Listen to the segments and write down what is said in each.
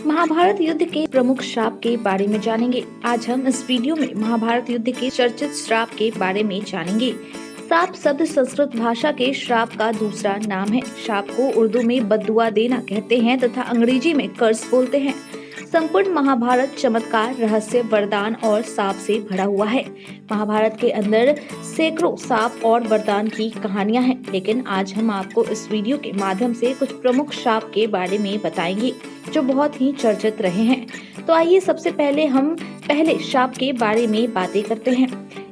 महाभारत युद्ध के प्रमुख श्राप के बारे में जानेंगे। आज हम इस वीडियो में महाभारत युद्ध के चर्चित श्राप के बारे में जानेंगे। श्राप शब्द संस्कृत भाषा के श्राप का दूसरा नाम है। श्राप को उर्दू में बद्दुआ देना कहते हैं तथा अंग्रेजी में कर्स बोलते हैं। संपूर्ण महाभारत चमत्कार, रहस्य, वरदान और साप से भरा हुआ है। महाभारत के अंदर सैकड़ों साप और वरदान की कहानियां हैं, लेकिन आज हम आपको इस वीडियो के माध्यम से कुछ प्रमुख श्राप के बारे में बताएंगे जो बहुत ही चर्चित रहे हैं। तो आइए सबसे पहले हम पहले श्राप के बारे में बातें करते हैं।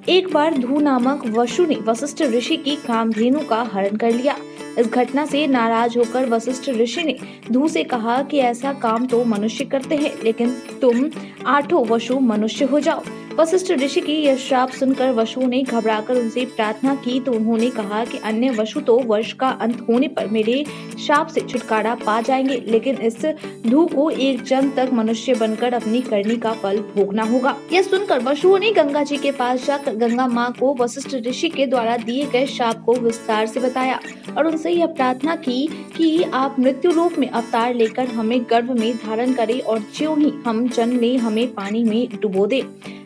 एक बार धू नामक वसु ने वशिष्ठ ऋषि की कामधेनु का हरण कर लिया। इस घटना से नाराज होकर वशिष्ठ ऋषि ने धू से कहा कि ऐसा काम तो मनुष्य करते हैं, लेकिन तुम 8 वसु मनुष्य हो जाओ। वशिष्ठ ऋषि की यह श्राप सुनकर वसु ने घबराकर उनसे प्रार्थना की तो उन्होंने कहा कि अन्य वसु तो वर्ष का अंत होने पर मेरे श्राप से छुटकारा पा जाएंगे, लेकिन इस धू को एक जन तक मनुष्य बनकर अपनी करनी का फल भोगना होगा। यह सुनकर वसुओं ने गंगा जी के पास जाकर गंगा माँ को वशिष्ठ ऋषि के द्वारा दिए गए श्राप को विस्तार से बताया और उनसे यह प्रार्थना की कि आप मृत्यु रूप में अवतार लेकर हमें गर्भ में धारण करें और ज्यों ही हम जन्म लें हमें पानी में डुबो दे।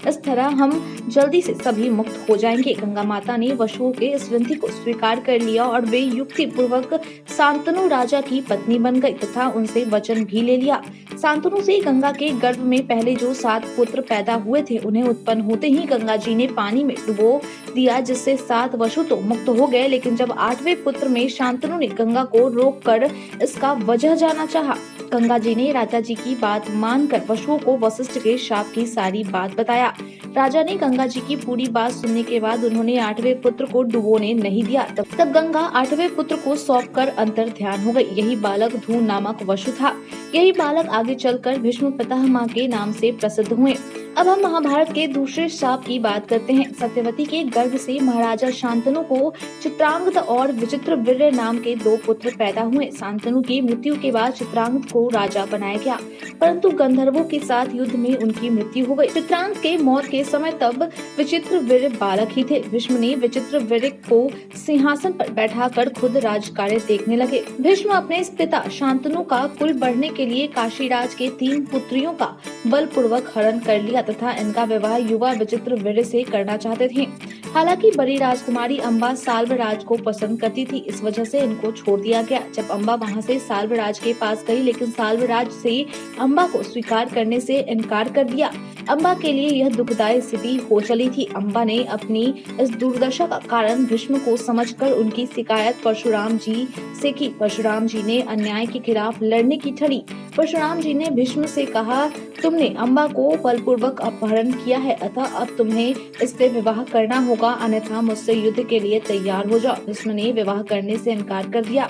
इस तरह हम जल्दी से सभी मुक्त हो जाएंगे। गंगा माता ने वसुओं के इस विनती को स्वीकार कर लिया और वे युक्ति पूर्वक शांतनु राजा की पत्नी बन गई तथा उनसे वचन भी ले लिया। शांतनु से गंगा के गर्भ में पहले जो 7 पुत्र पैदा हुए थे उन्हें उत्पन्न होते ही गंगा जी ने पानी में डुबो दिया, जिससे 7 वसु तो मुक्त हो गए, लेकिन जब 8वें पुत्र में शांतनु ने गंगा को रोककर इसका वजह जाना चाहा। गंगा जी ने राजा जी की बात मानकर वसुओं को वशिष्ठ के श्राप की सारी बात बताया। राजा ने गंगा जी की पूरी बात सुनने के बाद उन्होंने 8वें पुत्र को डुबोने नहीं दिया। तब गंगा 8वें पुत्र को सौंपकर अंतर ध्यान हो गई। यही बालक धू नामक वसु था। यही बालक आगे चलकर भीष्म पितामह के नाम से प्रसिद्ध हुए। अब हम महाभारत के दूसरे श्राप की बात करते हैं। सत्यवती के गर्भ से महाराजा शांतनु को चित्रांगद और विचित्रवीर्य नाम के 2 पुत्र पैदा हुए। शांतनु की मृत्यु के बाद चित्रांगद को राजा बनाया गया, परंतु गंधर्वों के साथ युद्ध में उनकी मृत्यु हो गई। चित्रांगद के मौत के समय तब विचित्रवीर्य बालक ही थे। भीष्म ने विचित्रवीर्य को सिंहासन पर बैठाकर खुद राजकार्य देखने लगे। भीष्म अपने पिता शांतनु का कुल बढ़ने के लिए काशीराज के 3 पुत्रियों का बलपूर्वक हरण कर लिया तथा इनका विवाह युवा विचित्रवीर्य से करना चाहते थे। हालांकि बड़ी राजकुमारी अम्बा साल्वराज को पसंद करती थी, इस वजह से इनको छोड़ दिया गया। जब अम्बा वहां से साल्वराज के पास गई, लेकिन साल्वराज से अम्बा को स्वीकार करने से इनकार कर दिया। अम्बा के लिए यह दुखदायी स्थिति हो चली थी। अम्बा ने अपनी इस दुर्दशा का कारण भीष्म को समझकर उनकी शिकायत परशुराम जी से की। परशुराम जी ने अन्याय के खिलाफ लड़ने की ठानी। परशुराम जी ने भीष्म से कहा, तुमने अम्बा को बलपूर्वक अपहरण किया है, अतः अब तुम्हें इससे विवाह करना होगा, अन्यथा मुझसे युद्ध के लिए तैयार हो जाओ। भीष्म ने विवाह करने से इनकार कर दिया।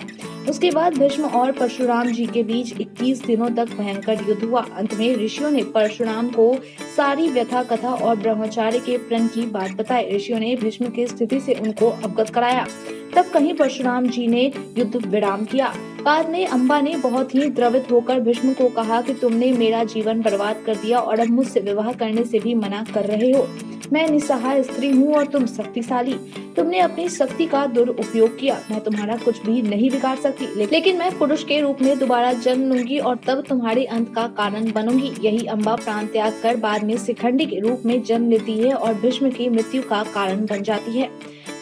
उसके बाद भीष्म और परशुराम जी के बीच 21 दिनों तक भयंकर युद्ध हुआ। अंत में ऋषियों ने परशुराम को सारी व्यथा कथा और ब्रह्मचार्य के प्रण की बात बताई। ऋषियों ने भीष्म की स्थिति से उनको अवगत कराया। तब कहीं परशुराम जी ने युद्ध विराम किया। बाद में अम्बा ने बहुत ही द्रवित होकर भीष्म को कहा कि तुमने मेरा जीवन बर्बाद कर दिया और अब मुझसे विवाह करने से भी मना कर रहे हो। मैं निस्सहाय स्त्री हूँ और तुम शक्तिशाली। तुमने अपनी शक्ति का दुरुपयोग किया। मैं तुम्हारा कुछ भी नहीं बिगाड़ सकती, लेकिन मैं पुरुष के रूप में दोबारा जन्म लूंगी और तब तुम्हारे अंत का कारण बनूंगी। यही अम्बा प्राण त्याग कर बाद में शिखंडी के रूप में जन्म लेती है और भीष्म की मृत्यु का कारण बन जाती है।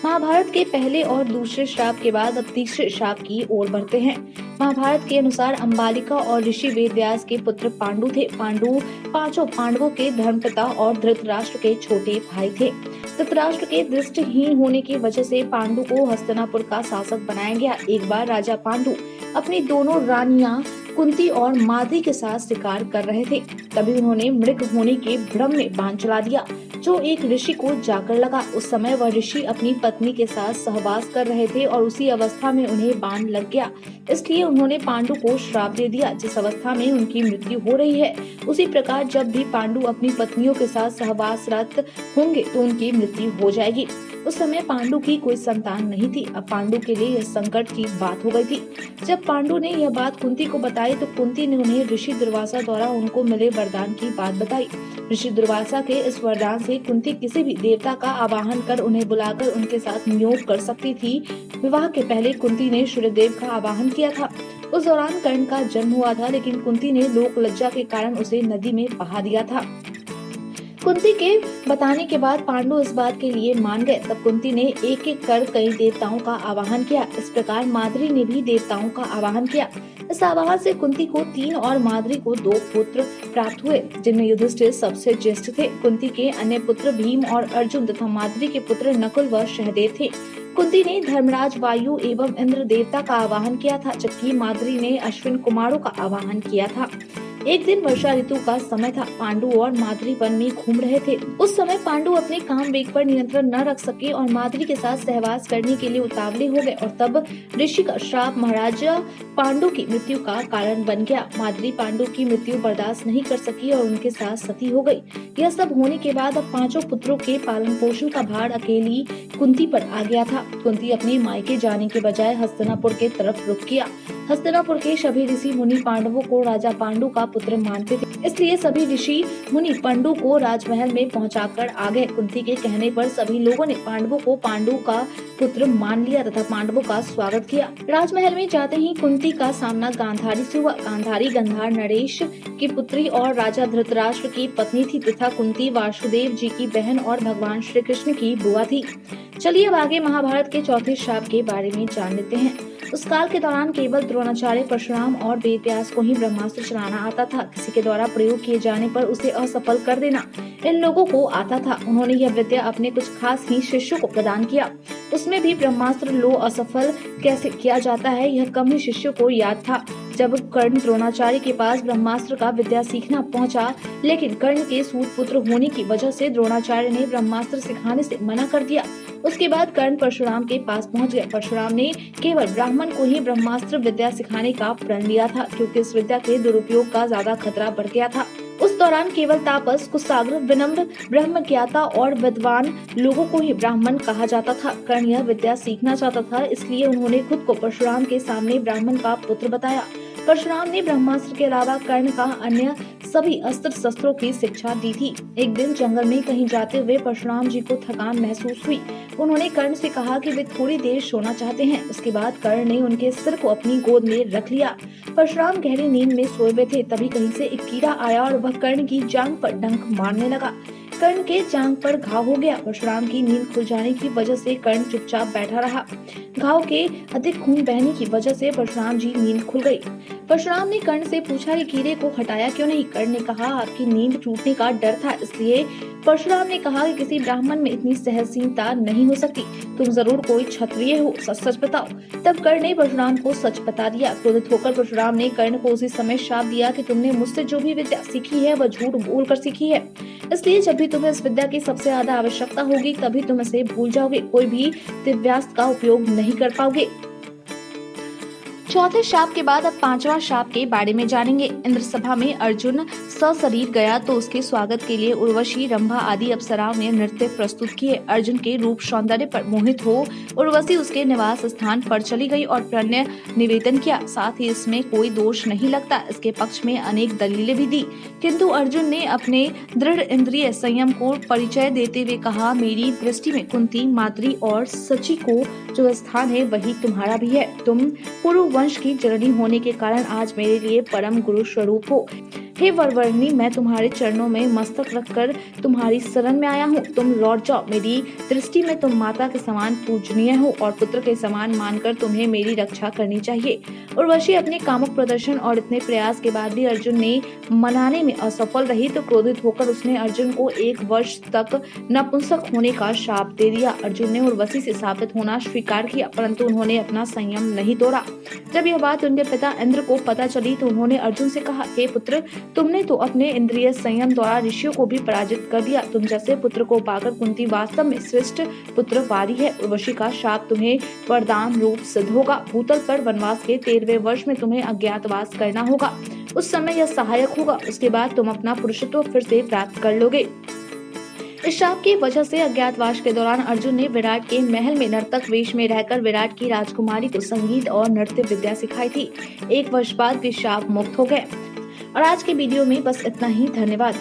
महाभारत के पहले और दूसरे श्राप के बाद अब तीसरे श्राप की ओर बढ़ते हैं। महाभारत के अनुसार अंबालिका और ऋषि वेदव्यास के पुत्र पांडु थे। पांडु 5 पांडवों के धर्मपिता और धृतराष्ट्र के छोटे भाई थे। धृतराष्ट्र के दृष्टिहीन होने की वजह से पांडु को हस्तिनापुर का शासक बनाया गया। एक बार राजा पांडु अपनी दोनों रानियां कुंती और माद्री के साथ शिकार कर रहे थे। तभी उन्होंने मृग होने के भ्रम में बाण चला दिया, जो एक ऋषि को जाकर लगा। उस समय वह ऋषि अपनी पत्नी के साथ सहवास कर रहे थे और उसी अवस्था में उन्हें बाण लग गया। इसलिए उन्होंने पांडु को श्राप दे दिया। जिस अवस्था में उनकी मृत्यु हो रही है, उसी प्रकार जब भी पांडु अपनी पत्नियों के साथ सहवासरत होंगे तो उनकी मृत्यु हो जाएगी। उस समय पांडु की कोई संतान नहीं थी। अब पांडु के लिए यह संकट की बात हो गई थी। जब पांडु ने यह बात कुंती को बताई तो कुंती ने उन्हें ऋषि दुर्वासा द्वारा उनको मिले वरदान की बात बताई। ऋषि दुर्वासा के इस वरदान से कुंती किसी भी देवता का आवाहन कर उन्हें बुलाकर उनके साथ नियोग कर सकती थी। विवाह के पहले कुंती ने सूर्यदेव का आवाहन किया था उस दौरान कर्ण का जन्म हुआ था, लेकिन कुंती ने लोक लज्जा के कारण उसे नदी में बहा दिया था। कुंती के बताने के बाद पांडु इस बात के लिए मान गए। तब कुंती ने एक एक कर कई देवताओं का आवाहन किया। इस प्रकार माद्री ने भी देवताओं का आवाहन किया। इस आवाहन से कुंती को 3 और माद्री को 2 पुत्र प्राप्त हुए, जिनमें युधिष्ठिर सबसे ज्येष्ठ थे। कुंती के अन्य पुत्र भीम और अर्जुन तथा माद्री के पुत्र नकुल व सहदेव थे। कुंती ने धर्मराज वायु एवं इंद्र देवता का आवाहन किया था, जबकि माद्री ने अश्विन कुमारों का आवाहन किया था। एक दिन वर्षा ऋतु का समय था। पांडु और माद्री वन में घूम रहे थे। उस समय पांडु अपने काम वेग पर नियंत्रण न रख सके और माद्री के साथ सहवास करने के लिए उतावले हो गए, और तब ऋषि का श्राप महाराजा पांडु की मृत्यु का कारण बन गया। माद्री पांडु की मृत्यु बर्दाश्त नहीं कर सकी और उनके साथ सती हो गई। यह सब होने के बाद अब 5 पुत्रों के पालन पोषण का भार अकेली कुंती पर आ गया था। कुंती अपने मायके जाने के बजाय हस्तिनापुर के तरफ रुख किया। हस्तिनापुर के सभी ऋषि मुनि पांडवों को राजा पांडु का पुत्र मानते थे, इसलिए सभी ऋषि मुनि पांडु को राजमहल में पहुंचाकर आ गए। कुंती के कहने पर सभी लोगों ने पांडवों को पांडु का पुत्र मान लिया तथा पांडवों का स्वागत किया। राजमहल में जाते ही कुंती का सामना गांधारी से हुआ। गांधारी गंधार नरेश की पुत्री और राजा धृतराष्ट्र की पत्नी थी तथा कुंती वासुदेव जी की बहन और भगवान श्री कृष्ण की बुआ थी। चलिए अब आगे महाभारत के चौथे शाप के बारे में जान लेते हैं। उस काल के दौरान केवल द्रोणाचार्य, परशुराम और वेद व्यास को ही ब्रह्मास्त्र चलाना आता था। किसी के द्वारा प्रयोग किए जाने पर उसे असफल कर देना इन लोगों को आता था। उन्होंने यह विद्या अपने कुछ खास ही शिष्यों को प्रदान किया। उसमें भी ब्रह्मास्त्र लो असफल कैसे किया जाता है, यह कम ही शिष्यों को याद था। जब कर्ण द्रोणाचार्य के पास ब्रह्मास्त्र का विद्या सीखना पहुंचा, लेकिन कर्ण के सूत पुत्र होने की वजह से द्रोणाचार्य ने ब्रह्मास्त्र सिखाने से मना कर दिया। उसके बाद कर्ण परशुराम के पास पहुंच गए। परशुराम ने केवल ब्राह्मण को ही ब्रह्मास्त्र विद्या सिखाने का प्रण लिया था, क्योंकि इस विद्या के दुरुपयोग का ज्यादा खतरा बढ़ गया था। उस दौरान केवल तापस, कुशाग्र, विनम्र, ब्रह्मज्ञाता और विद्वान लोगों को ही ब्राह्मण कहा जाता था। कर्ण यह विद्या सीखना चाहता था, इसलिए उन्होंने खुद को परशुराम के सामने ब्राह्मण का पुत्र बताया। परशुराम ने ब्रह्मास्त्र के अलावा कर्ण का अन्य सभी अस्त्र शस्त्रों की शिक्षा दी थी। एक दिन जंगल में कहीं जाते हुए परशुराम जी को थकान महसूस हुई। उन्होंने कर्ण से कहा कि वे थोड़ी देर सोना चाहते हैं। उसके बाद कर्ण ने उनके सिर को अपनी गोद में रख लिया। परशुराम गहरी नींद में सोए हुए थे, तभी कहीं से एक कीड़ा आया और वह कर्ण की जांघ पर डंक मारने लगा। कर्ण के जांघ पर घाव हो गया। परशुराम की नींद खुल जाने की वजह से कर्ण चुपचाप बैठा रहा। घाव के अधिक खून बहने की वजह से परशुराम जी नींद खुल गई। परशुराम ने कर्ण से पूछा कि कीड़े को हटाया क्यों नहीं। कर्ण ने कहा, आपकी नींद टूटने का डर था, इसलिए। परशुराम ने कहा कि किसी ब्राह्मण में इतनी सहनशीलता नहीं हो सकती, तुम जरूर कोई क्षत्रिय हो, सच सच बताओ। तब कर्ण ने परशुराम को सच बता दिया। क्रोधित होकर परशुराम ने कर्ण को उसी समय शाप दिया कि तुमने मुझसे जो भी विद्या सीखी है वह झूठ बोलकर सीखी है, इसलिए जब भी तुम्हें इस विद्या की सबसे ज्यादा आवश्यकता होगी तभी तुम इसे भूल जाओगे, कोई भी दिव्यास्त्र का उपयोग नहीं कर पाओगे। चौथे शाप के बाद अब 5वां शाप के बारे में जानेंगे। इंद्र सभा में अर्जुन सशरीर गया तो उसके स्वागत के लिए उर्वशी, रंभा आदि अप्सराओं ने नृत्य प्रस्तुत किए। अर्जुन के रूप सौंदर्य पर मोहित हो उर्वशी उसके निवास स्थान पर चली गई और प्रणय निवेदन किया। साथ ही इसमें कोई दोष नहीं लगता, इसके पक्ष में अनेक दलीलें भी दी, किंतु अर्जुन ने अपने दृढ़ इंद्रिय संयम को परिचय देते हुए कहा, मेरी दृष्टि में कुंती, माद्री और सची को जो स्थान है वही तुम्हारा भी है। तुम पूर्व वंश की जननी होने के कारण आज मेरे लिए परम गुरु स्वरूप हो। हे वरवर्णी, मैं तुम्हारे चरणों में मस्तक रखकर तुम्हारी शरण में आया हूँ। तुम लौट जाओ। मेरी दृष्टि में तुम माता के समान पूजनीय हो और पुत्र के समान मानकर तुम्हें मेरी रक्षा करनी चाहिए। उर्वशी अपने कामुक प्रदर्शन और इतने प्रयास के बाद भी अर्जुन ने मनाने में असफल रही तो क्रोधित होकर उसने अर्जुन को 1 वर्ष तक नपुंसक होने का शाप दे दिया। अर्जुन ने उर्वशी से साबित होना स्वीकार किया, परंतु उन्होंने अपना संयम नहीं तोड़ा। जब यह बात उनके पिता इंद्र को पता चली तो उन्होंने अर्जुन से कहा, हे पुत्र, तुमने तो अपने इंद्रिय संयम द्वारा ऋषियों को भी पराजित कर दिया। तुम जैसे पुत्र को पाकर कुंती वास्तव में श्रेष्ठ पुत्रवादी है। उर्वशी का शाप तुम्हें वरदान रूप सिद्ध होगा। भूतल पर वनवास के 13वें वर्ष में तुम्हें अज्ञातवास करना होगा। उस समय यह सहायक होगा। उसके बाद तुम अपना पुरुषत्व फिर से प्राप्त कर लोगे। इस शाप की वजह से अज्ञातवास के दौरान अर्जुन ने विराट के महल में नर्तक वेश में रहकर विराट की राजकुमारी को संगीत और नृत्य विद्या सिखाई थी। 1 वर्ष बाद वे शाप मुक्त हो गए। और आज के वीडियो में बस इतना ही। धन्यवाद।